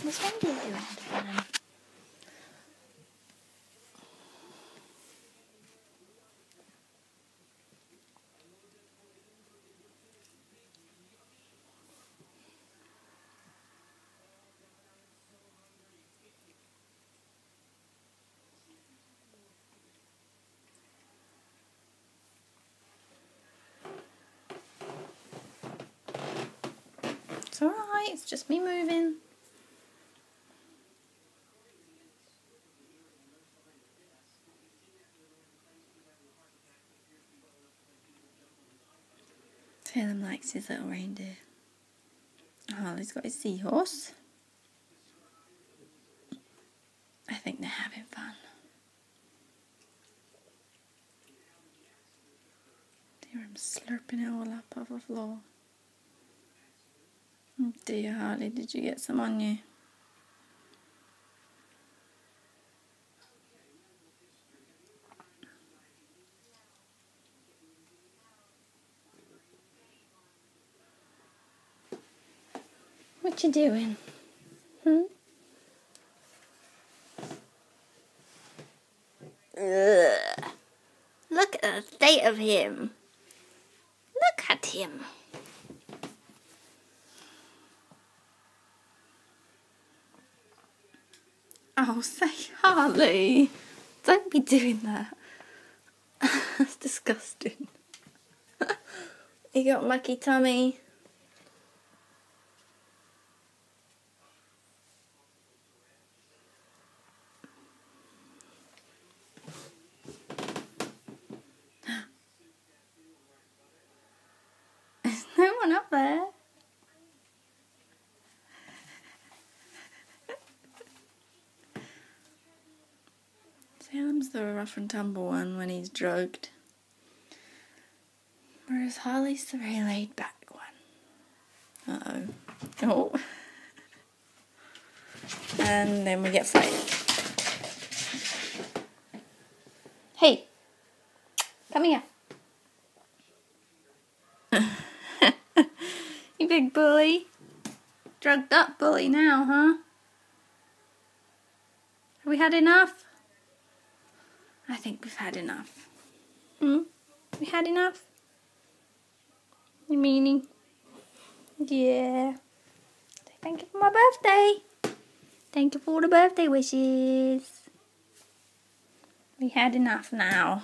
What's reindeer doing at the bottom? It's alright, it's just me moving. Salem likes his little reindeer. Harley's got his seahorse. I think they're having fun. Dear, I'm slurping it all up off the floor. Oh dear, Harley, did you get some on you? What you doing? Ugh. Look at the state of him. Look at him. Oh, say Harley. Don't be doing that. That's disgusting. You got mucky tummy. There's no one up there. Salem's the rough and tumble one when he's drugged. Whereas Harley's the very laid back one. Uh-oh. Oh. And then we get fighting. Hey. Come here. You big bully. Drugged up bully now, huh? Have we had enough? I think we've had enough. We had enough? You meaning? Yeah. Thank you for my birthday. Thank you for the birthday wishes. We had enough now.